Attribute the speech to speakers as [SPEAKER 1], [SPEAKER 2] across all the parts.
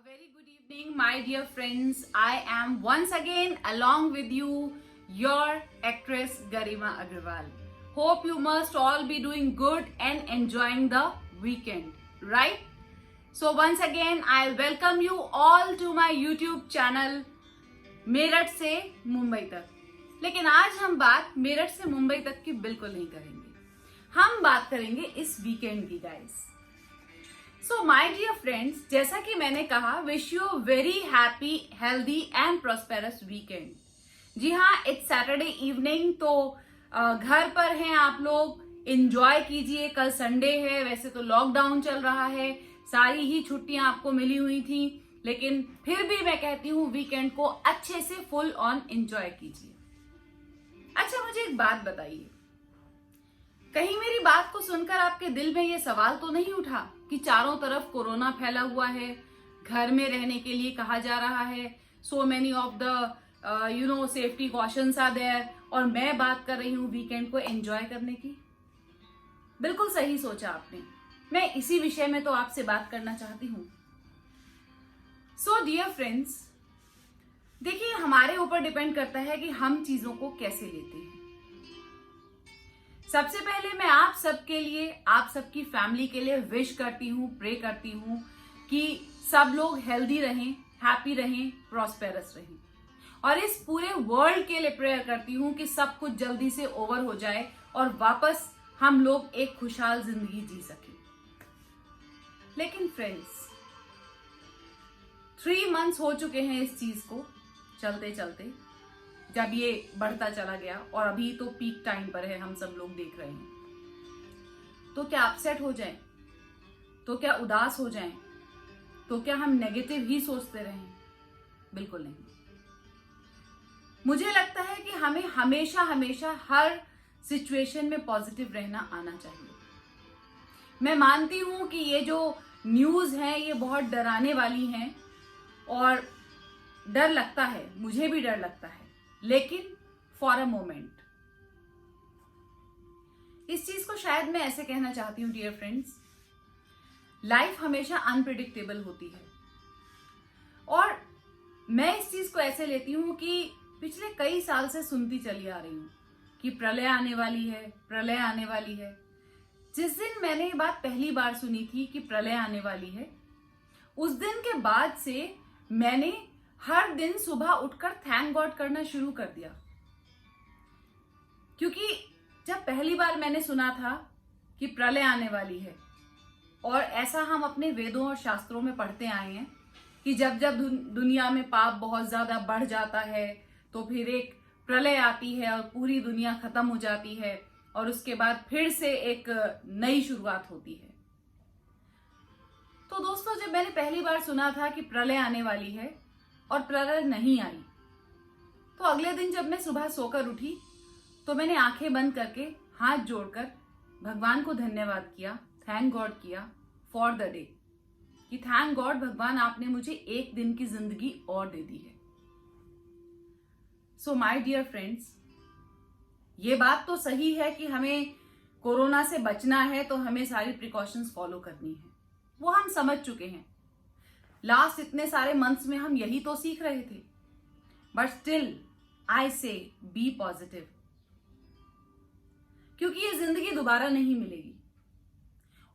[SPEAKER 1] very good evening, my dear friends. I am once again along with you, your actress Garima Agrawal. Hope you must all be doing good and enjoying the weekend, right? So once again, I welcome you all to my YouTube channel Meerut से मुंबई तक. लेकिन आज हम बात मेरठ से मुंबई तक की बिल्कुल नहीं करेंगे. हम बात करेंगे इस वीकेंड की guys. So my dear friends, जैसा कि मैंने कहा, wish you very happy, healthy and prosperous weekend. जी हाँ, इट्स सैटरडे इवनिंग, तो घर पर हैं आप लोग, एंजॉय कीजिए. कल संडे है, वैसे तो लॉकडाउन चल रहा है, सारी ही छुट्टियां आपको मिली हुई थी, लेकिन फिर भी मैं कहती हूँ वीकेंड को अच्छे से फुल ऑन एंजॉय कीजिए. अच्छा, मुझे एक बात बताइए, कहीं मेरी बात को सुनकर आपके दिल में ये सवाल तो नहीं उठा कि चारों तरफ कोरोना फैला हुआ है, घर में रहने के लिए कहा जा रहा है, so many of the safety cautions are there, और मैं बात कर रही हूँ वीकेंड को एंजॉय करने की? बिल्कुल सही सोचा आपने. मैं इसी विषय में तो आपसे बात करना चाहती हूँ. सो डियर फ्रेंड्स, देखिए, हमारे ऊपर डिपेंड करता है कि हम चीजों को कैसे लेते हैं. सबसे पहले मैं आप सबके लिए, आप सबकी फैमिली के लिए विश करती हूँ, प्रे करती हूँ कि सब लोग हेल्दी रहें, हैप्पी रहें, प्रॉस्पेरस रहें. और इस पूरे वर्ल्ड के लिए प्रेयर करती हूँ कि सब कुछ जल्दी से ओवर हो जाए और वापस हम लोग एक खुशहाल जिंदगी जी सकें. लेकिन फ्रेंड्स, 3 मंथ्स हो चुके हैं इस चीज को चलते चलते, जब ये बढ़ता चला गया, और अभी तो पीक टाइम पर है, हम सब लोग देख रहे हैं. तो क्या अपसेट हो जाएं? तो क्या उदास हो जाएं? तो क्या हम नेगेटिव ही सोचते रहें? बिल्कुल नहीं. मुझे लगता है कि हमें हमेशा हमेशा हर सिचुएशन में पॉजिटिव रहना आना चाहिए. मैं मानती हूं कि ये जो न्यूज है ये बहुत डराने वाली हैं, और डर लगता है, मुझे भी डर लगता है, लेकिन फॉर अ मोमेंट. इस चीज को शायद मैं ऐसे कहना चाहती हूं, डियर फ्रेंड्स, लाइफ हमेशा अनप्रिडिक्टेबल होती है. और मैं इस चीज को ऐसे लेती हूं कि पिछले कई साल से सुनती चली आ रही हूं कि प्रलय आने वाली है, प्रलय आने वाली है. जिस दिन मैंने ये बात पहली बार सुनी थी कि प्रलय आने वाली है, उस दिन के बाद से मैंने हर दिन सुबह उठकर थैंक गॉड करना शुरू कर दिया. क्योंकि जब पहली बार मैंने सुना था कि प्रलय आने वाली है, और ऐसा हम अपने वेदों और शास्त्रों में पढ़ते आए हैं कि जब जब दुनिया में पाप बहुत ज्यादा बढ़ जाता है, तो फिर एक प्रलय आती है और पूरी दुनिया खत्म हो जाती है, और उसके बाद फिर से एक नई शुरुआत होती है. तो दोस्तों, जब मैंने पहली बार सुना था कि प्रलय आने वाली है और प्रलय नहीं आई, तो अगले दिन जब मैं सुबह सोकर उठी, तो मैंने आंखें बंद करके हाथ जोड़कर भगवान को धन्यवाद किया, थैंक गॉड किया फॉर द डे, कि थैंक गॉड भगवान, आपने मुझे एक दिन की जिंदगी और दे दी है. सो माय डियर फ्रेंड्स, ये बात तो सही है कि हमें कोरोना से बचना है, तो हमें सारी प्रिकॉशंस फॉलो करनी है. वो हम समझ चुके हैं. लास्ट इतने सारे मंथ्स में हम यही तो सीख रहे थे. बट स्टिल आई से बी पॉजिटिव, क्योंकि ये जिंदगी दोबारा नहीं मिलेगी,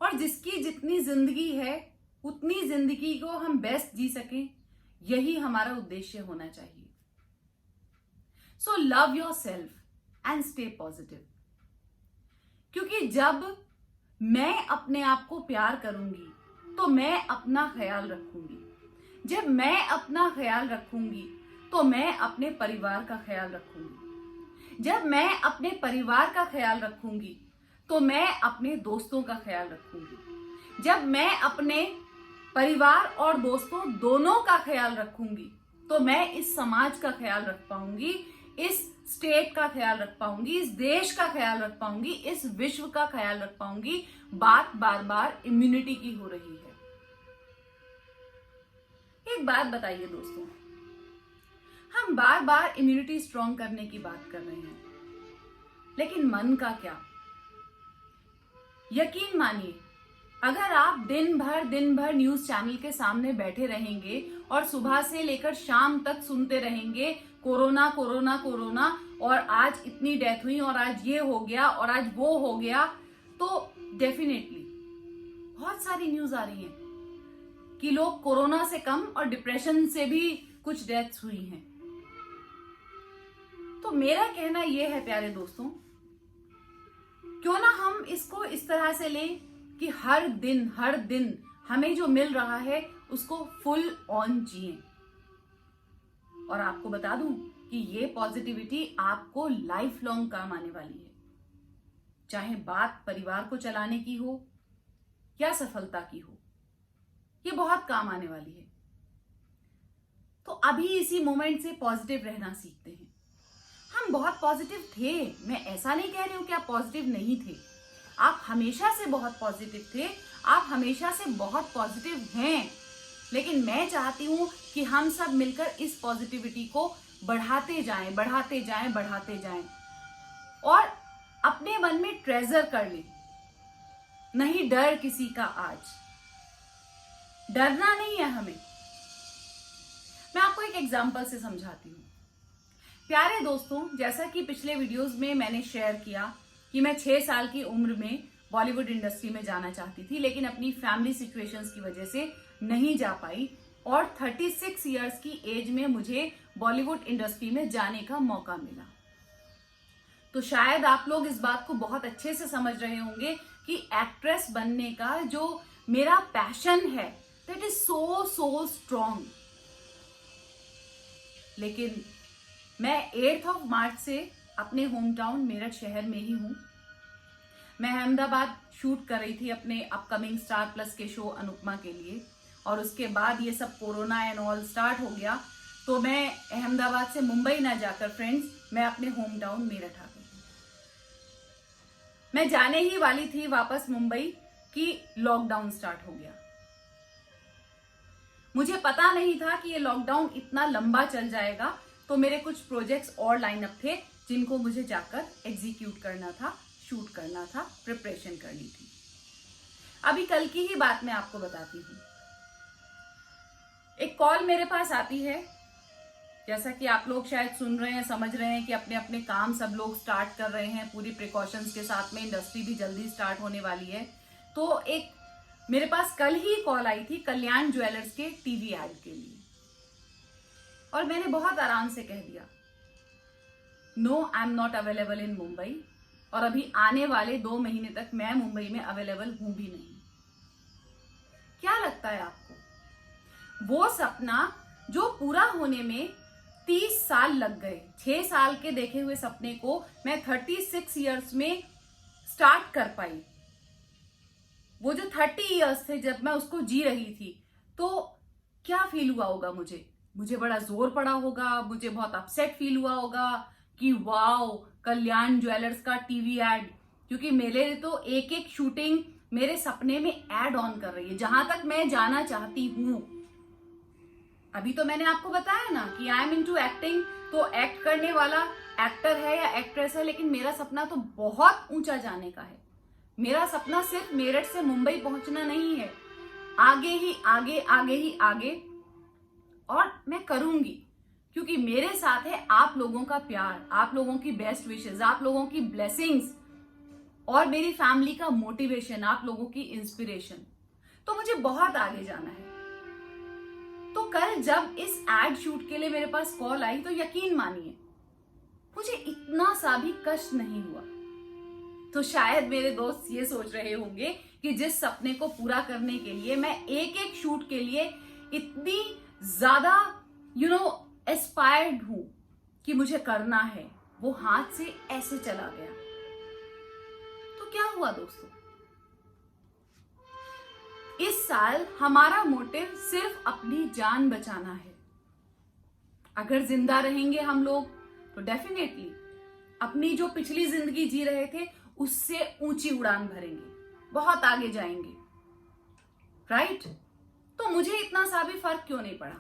[SPEAKER 1] और जिसकी जितनी जिंदगी है उतनी जिंदगी को हम बेस्ट जी सकें, यही हमारा उद्देश्य होना चाहिए. So love your self and stay positive. क्योंकि जब मैं अपने आप को प्यार करूंगी, तो मैं अपना ख्याल रखूंगी. जब मैं अपना ख्याल रखूंगी, तो मैं अपने परिवार का ख्याल रखूंगी. जब मैं अपने परिवार का ख्याल रखूंगी, तो मैं अपने दोस्तों का ख्याल रखूंगी. जब मैं अपने परिवार और दोस्तों दोनों का ख्याल रखूंगी, तो मैं इस समाज का ख्याल रख पाऊंगी, इस स्टेट का ख्याल रख पाऊंगी, इस देश का ख्याल रख पाऊंगी, इस विश्व का ख्याल रख पाऊंगी. बात बार बार इम्यूनिटी की हो रही है. एक बात बताइए दोस्तों, हम बार बार इम्यूनिटी स्ट्रॉन्ग करने की बात कर रहे हैं, लेकिन मन का क्या? यकीन मानिए, अगर आप दिन भर न्यूज चैनल के सामने बैठे रहेंगे और सुबह से लेकर शाम तक सुनते रहेंगे कोरोना कोरोना कोरोना, और आज इतनी डेथ हुई और आज ये हो गया और आज वो हो गया, तो डेफिनेटली बहुत सारी न्यूज आ रही हैं कि लोग कोरोना से कम और डिप्रेशन से भी कुछ डेथ्स हुई हैं। तो मेरा कहना यह है प्यारे दोस्तों, क्यों ना हम इसको इस तरह से लें कि हर दिन हमें जो मिल रहा है उसको फुल ऑन जिए। और आपको बता दूं कि ये पॉजिटिविटी आपको लाइफ लॉन्ग काम आने वाली है, चाहे बात परिवार को चलाने की हो या सफलता की हो, ये बहुत काम आने वाली है। तो अभी इसी मोमेंट से पॉजिटिव रहना सीखते हैं। हम बहुत पॉजिटिव थे, मैं ऐसा नहीं कह रही हूं कि आप पॉजिटिव नहीं थे, आप हमेशा से बहुत पॉजिटिव थे, आप हमेशा से बहुत पॉजिटिव हैं, लेकिन मैं चाहती हूं कि हम सब मिलकर इस पॉजिटिविटी को बढ़ाते जाएं, बढ़ाते जाएं, बढ़ाते जाएं और अपने मन में ट्रेजर कर लें। नहीं डर किसी का आज, डरना नहीं है हमें। मैं आपको एक एग्जांपल से समझाती हूं। प्यारे दोस्तों, जैसा कि पिछले वीडियोस में मैंने शेयर किया कि मैं 6 साल की उम्र में बॉलीवुड इंडस्ट्री में जाना चाहती थी, लेकिन अपनी फैमिली सिचुएशंस की वजह से नहीं जा पाई और 36 इयर्स की एज में मुझे बॉलीवुड इंडस्ट्री में जाने का मौका मिला। तो शायद आप लोग इस बात को बहुत अच्छे से समझ रहे होंगे कि एक्ट्रेस बनने का जो मेरा पैशन है दैट इज सो स्ट्रॉन्ग। लेकिन मैं 8 मार्च से अपने होम टाउन मेरठ शहर में ही हूं। मैं अहमदाबाद शूट कर रही थी अपने अपकमिंग स्टार प्लस के शो अनुपमा के लिए, और उसके बाद ये सब कोरोना एंड ऑल स्टार्ट हो गया, तो मैं अहमदाबाद से मुंबई ना जाकर फ्रेंड्स मैं अपने होम टाउन मेरठ आ गई। मैं जाने ही वाली थी वापस मुंबई कि लॉकडाउन स्टार्ट हो गया। मुझे पता नहीं था कि ये लॉकडाउन इतना लंबा चल जाएगा, तो मेरे कुछ प्रोजेक्ट्स और लाइन अप थे जिनको मुझे जाकर एग्जीक्यूट करना था, शूट करना था, प्रिपरेशन करनी थी। अभी कल की ही बात मैं आपको बताती हूँ। एक कॉल मेरे पास आती है, जैसा कि आप लोग शायद सुन रहे हैं, समझ रहे हैं कि अपने अपने काम सब लोग स्टार्ट कर रहे हैं पूरी प्रिकॉशंस के साथ में, इंडस्ट्री भी जल्दी स्टार्ट होने वाली है। तो एक मेरे पास कल ही कॉल आई थी कल्याण ज्वेलर्स के टीवी एड के लिए, और मैंने बहुत आराम से कह दिया no, I am not available in Mumbai, और अभी आने वाले 2 महीने तक मैं मुंबई में अवेलेबल हूं भी नहीं। क्या लगता है आपको, वो सपना जो पूरा होने में 30 साल लग गए, 6 साल के देखे हुए सपने को मैं 36 इयर्स में स्टार्ट कर पाई। वो जो 30 इयर्स थे जब मैं उसको जी रही थी, तो क्या फील हुआ होगा मुझे बड़ा जोर पड़ा होगा, मुझे बहुत अपसेट फील हुआ होगा कि वाओ कल्याण ज्वेलर्स का टीवी एड, क्योंकि मेरे तो एक एक शूटिंग मेरे सपने में एड ऑन कर रही है, जहां तक मैं जाना चाहती हूं। अभी तो मैंने आपको बताया ना कि आई एम इनटू एक्टिंग, तो एक्ट करने वाला एक्टर है या एक्ट्रेस है, लेकिन मेरा सपना तो बहुत ऊंचा जाने का है। मेरा सपना सिर्फ मेरठ से मुंबई पहुंचना नहीं है, आगे ही आगे, आगे ही आगे, और मैं करूंगी, क्योंकि मेरे साथ है आप लोगों का प्यार, आप लोगों की बेस्ट विशेस, आप लोगों की ब्लेसिंग्स और मेरी फैमिली का मोटिवेशन, आप लोगों की इंस्पिरेशन। तो मुझे बहुत आगे जाना है। तो कल जब इस एड शूट के लिए मेरे पास कॉल आई, तो यकीन मानिए मुझे इतना सा भी कष्ट नहीं हुआ। तो शायद मेरे दोस्त ये सोच रहे होंगे कि जिस सपने को पूरा करने के लिए मैं एक एक शूट के लिए इतनी ज्यादा एस्पायर्ड हूं कि मुझे करना है, वो हाथ से ऐसे चला गया। तो क्या हुआ दोस्तों, इस साल हमारा मोटिव सिर्फ अपनी जान बचाना है। अगर जिंदा रहेंगे हम लोग तो डेफिनेटली अपनी जो पिछली जिंदगी जी रहे थे उससे ऊंची उड़ान भरेंगे, बहुत आगे जाएंगे, राइट? तो मुझे इतना सा भी फर्क क्यों नहीं पड़ा,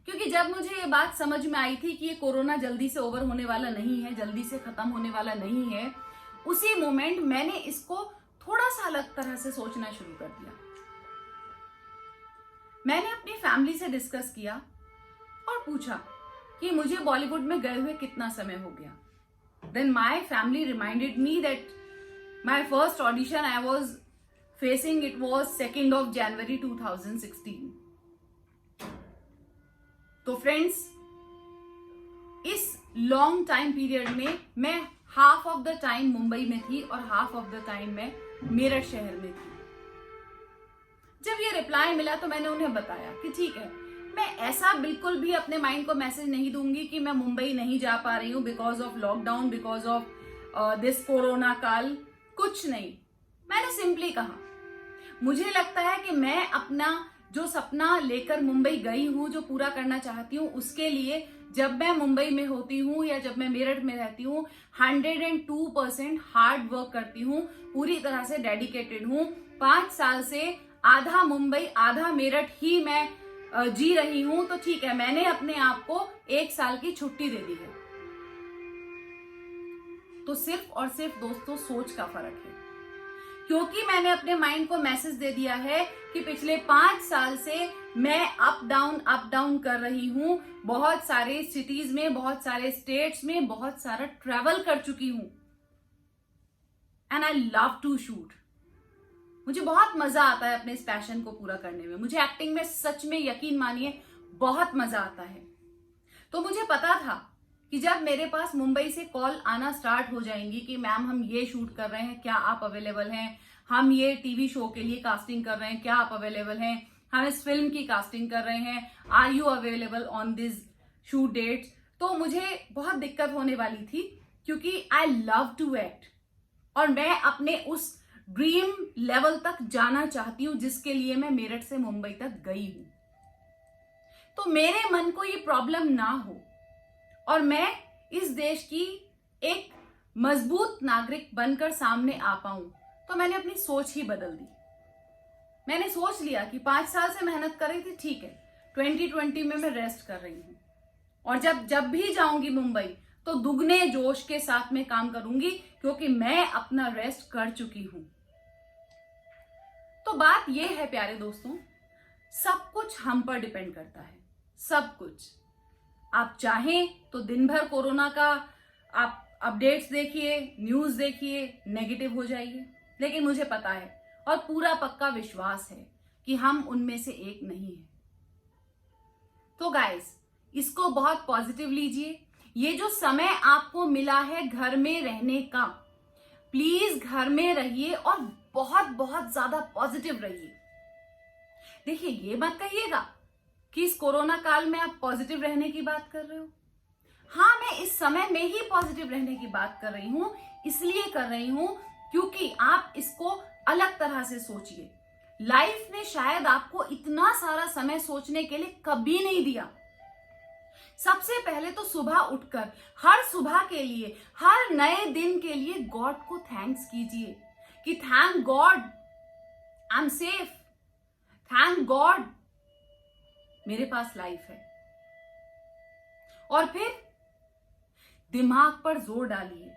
[SPEAKER 1] क्योंकि जब मुझे ये बात समझ में आई थी कि ये कोरोना जल्दी से ओवर होने वाला नहीं है, जल्दी से खत्म होने वाला नहीं है, उसी मोमेंट मैंने इसको थोड़ा सा अलग तरह से सोचना शुरू कर दिया। मैंने अपनी फैमिली से डिस्कस किया और पूछा कि मुझे बॉलीवुड में गए हुए कितना समय हो गया। Then my family reminded me that my first audition I was facing, it was 2 January 2016। तो फ्रेंड्स, इस लॉन्ग टाइम पीरियड में मैं half of the time Mumbai में थी और हाफ ऑफ द टाइम मैं मेरठ शहर में थी। जब ये रिप्लाई मिला तो मैंने उन्हें बताया कि ठीक है, मैं ऐसा बिल्कुल भी अपने माइंड को मैसेज नहीं दूंगी कि मैं मुंबई नहीं जा पा रही हूं because of lockdown, because of this corona काल। कुछ नहीं, मैंने सिंपली कहा मुझे लगता है कि मैं अपना जो सपना लेकर मुंबई गई हूं, जो पूरा करना चाहती हूं, उसके लिए जब मैं मुंबई में होती हूं या जब मैं मेरठ में रहती हूं 102% हार्ड वर्क करती हूं, पूरी तरह से डेडिकेटेड हूं। 5 साल से आधा मुंबई आधा मेरठ ही मैं जी रही हूं, तो ठीक है, मैंने अपने आप को 1 साल की छुट्टी दे दी है। तो सिर्फ और सिर्फ दोस्तों सोच का फर्क है, क्योंकि मैंने अपने माइंड को मैसेज दे दिया है कि पिछले 5 साल से मैं अप डाउन कर रही हूं, बहुत सारे सिटीज में, बहुत सारे स्टेट्स में, बहुत सारा ट्रैवल कर चुकी हूं। And I love to shoot. मुझे बहुत मजा आता है अपने इस पैशन को पूरा करने में। मुझे एक्टिंग में सच में, यकीन मानिए, बहुत मजा आता है। तो मुझे पता था कि जब मेरे पास मुंबई से कॉल आना स्टार्ट हो जाएंगी कि मैम हम ये शूट कर रहे हैं, क्या आप अवेलेबल हैं, हम ये टीवी शो के लिए कास्टिंग कर रहे हैं, क्या आप अवेलेबल हैं, हम इस फिल्म की कास्टिंग कर रहे हैं, are you available on this shoot dates, तो मुझे बहुत दिक्कत होने वाली थी, क्योंकि आई लव टू एक्ट और मैं अपने उस ड्रीम लेवल तक जाना चाहती हूं जिसके लिए मैं मेरठ से मुंबई तक गई हूं। तो मेरे मन को ये प्रॉब्लम ना हो और मैं इस देश की एक मजबूत नागरिक बनकर सामने आ पाऊं, तो मैंने अपनी सोच ही बदल दी। मैंने सोच लिया कि 5 साल से मेहनत कर रही थी, ठीक है, 2020 में मैं रेस्ट कर रही हूं और जब भी जाऊंगी मुंबई तो दुगने जोश के साथ में काम करूंगी, क्योंकि मैं अपना रेस्ट कर चुकी हूं। तो बात यह है प्यारे दोस्तों, सब कुछ हम पर डिपेंड करता है, सब कुछ। आप चाहें तो दिन भर कोरोना का आप अपडेट्स देखिए, न्यूज देखिए, नेगेटिव हो जाइए, लेकिन मुझे पता है और पूरा पक्का विश्वास है कि हम उनमें से एक नहीं है। तो गाइस, इसको बहुत पॉजिटिव लीजिए। ये जो समय आपको मिला है घर में रहने का, प्लीज घर में रहिए और बहुत बहुत ज्यादा पॉजिटिव रहिए। देखिए, ये मत कहिएगा कि इस कोरोना काल में आप पॉजिटिव रहने की बात कर रहे हो। हाँ, मैं इस समय में ही पॉजिटिव रहने की बात कर रही हूं, इसलिए कर रही हूं क्योंकि आप इसको अलग तरह से सोचिए। लाइफ ने शायद आपको इतना सारा समय सोचने के लिए कभी नहीं दिया। सबसे पहले तो सुबह उठकर हर सुबह के लिए, हर नए दिन के लिए गॉड को थैंक्स कीजिए कि thank God I am safe, thank God मेरे पास लाइफ है। और फिर दिमाग पर जोर डालिए,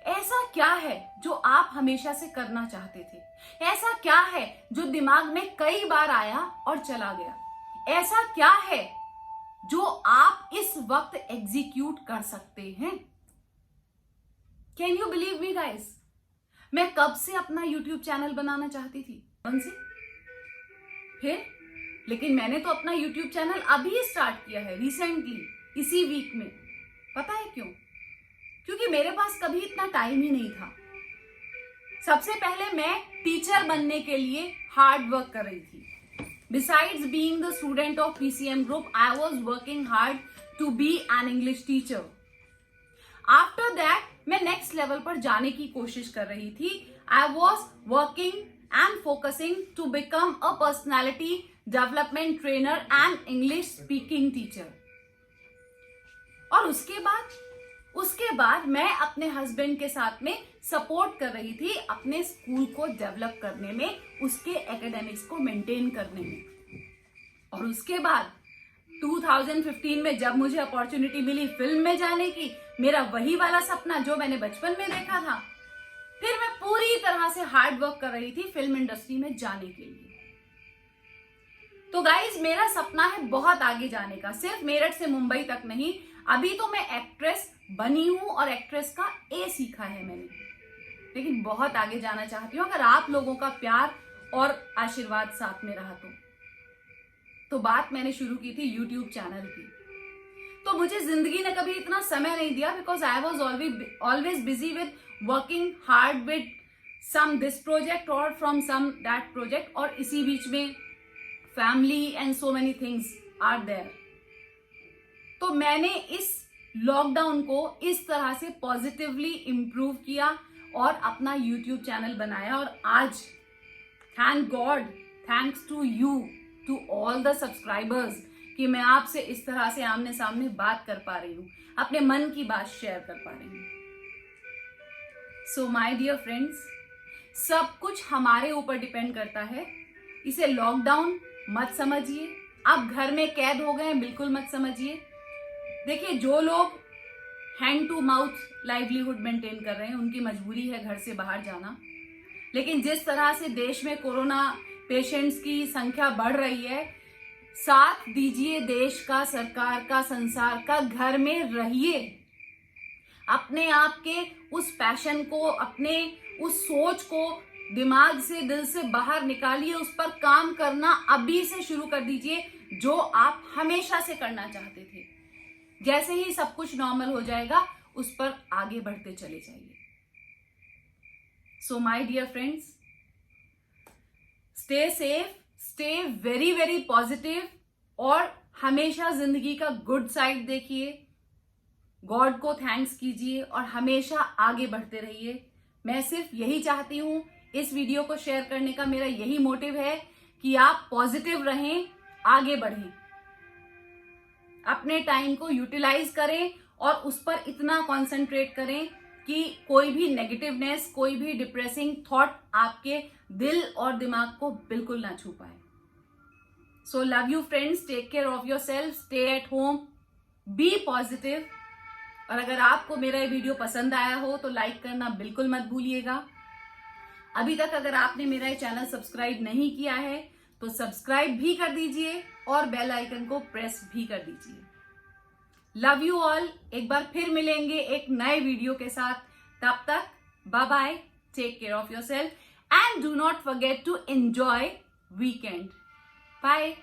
[SPEAKER 1] ऐसा क्या है जो आप हमेशा से करना चाहते थे? ऐसा क्या है जो दिमाग में कई बार आया और चला गया? ऐसा क्या है जो आप इस वक्त एग्जीक्यूट कर सकते हैं? Can you believe me guys, मैं कब से अपना यूट्यूब चैनल बनाना चाहती थी, फिर लेकिन मैंने तो अपना यूट्यूब चैनल अभी स्टार्ट किया है, रिसेंटली, इसी वीक में। पता है क्यों? क्योंकि मेरे पास कभी इतना टाइम ही नहीं था। सबसे पहले मैं टीचर बनने के लिए हार्ड वर्क कर रही थी। Besides being the student of PCM group, I was working hard to be an English teacher. After that, मैं next level पर जाने की कोशिश कर रही थी। I was working and focusing to become a personality development trainer and English speaking teacher. और उसके बाद मैं अपने हस्बैंड के साथ में सपोर्ट कर रही थी अपने स्कूल को डेवलप करने में, उसके एकेडमिक्स को मेंटेन करने में। और उसके बाद 2015 में जब मुझे अपॉर्चुनिटी मिली फिल्म में जाने की, मेरा वही वाला सपना जो मैंने बचपन में देखा था, फिर मैं पूरी तरह से हार्ड वर्क कर रही थी फिल्म इंडस्ट्री में जाने के लिए। तो गाइज मेरा सपना है बहुत आगे जाने का, सिर्फ मेरठ से मुंबई तक नहीं। अभी तो मैं एक्ट्रेस बनी हूं और एक्ट्रेस का ए सीखा है मैंने, लेकिन बहुत आगे जाना चाहती हूँ अगर आप लोगों का प्यार और आशीर्वाद साथ में रहा तो बात मैंने शुरू की थी यूट्यूब चैनल की। तो मुझे जिंदगी ने कभी इतना समय नहीं दिया, because I was always busy with working hard with some this project और फ्रॉम सम दैट प्रोजेक्ट, और इसी बीच में family and so many things are there. तो मैंने इस लॉकडाउन को इस तरह से पॉजिटिवली इंप्रूव किया और अपना यूट्यूब चैनल बनाया, और आज thank God, thanks to you, to all the subscribers, कि मैं आपसे इस तरह से आमने सामने बात कर पा रही हूं, अपने मन की बात शेयर कर पा रही हूं। सो माय डियर फ्रेंड्स, सब कुछ हमारे ऊपर डिपेंड करता है। इसे लॉकडाउन मत समझिए, आप घर में कैद हो गए बिल्कुल मत समझिए। देखिए, जो लोग hand to mouth livelihood maintain कर रहे हैं उनकी मजबूरी है घर से बाहर जाना, लेकिन जिस तरह से देश में कोरोना पेशेंट्स की संख्या बढ़ रही है, साथ दीजिए देश का, सरकार का, संसार का, घर में रहिए, अपने आप के उस पैशन को, अपने उस सोच को दिमाग से, दिल से बाहर निकालिए, उस पर काम करना अभी से शुरू कर दीजिए जो आप हमेशा से करना चाहते थे। जैसे ही सब कुछ नॉर्मल हो जाएगा उस पर आगे बढ़ते चले जाइए। So my dear friends, stay safe, stay very very positive, और हमेशा जिंदगी का गुड साइड देखिए, गॉड को थैंक्स कीजिए और हमेशा आगे बढ़ते रहिए। मैं सिर्फ यही चाहती हूं, इस वीडियो को शेयर करने का मेरा यही मोटिव है कि आप पॉजिटिव रहें, आगे बढ़ें, अपने टाइम को यूटिलाइज करें और उस पर इतना कंसंट्रेट करें कि कोई भी नेगेटिवनेस, कोई भी डिप्रेसिंग थॉट आपके दिल और दिमाग को बिल्कुल ना छू पाए। So love you friends, take care of yourself, stay at home, be positive. और अगर आपको मेरा ये वीडियो पसंद आया हो तो लाइक करना बिल्कुल मत भूलिएगा। अभी तक अगर आपने मेरा ये चैनल सब्सक्राइब नहीं किया है तो सब्सक्राइब भी कर दीजिए और बेल आइकन को प्रेस भी कर दीजिए। लव यू ऑल, एक बार फिर मिलेंगे एक नए वीडियो के साथ। तब तक bye bye, take care of yourself and do not forget to enjoy weekend. Bye.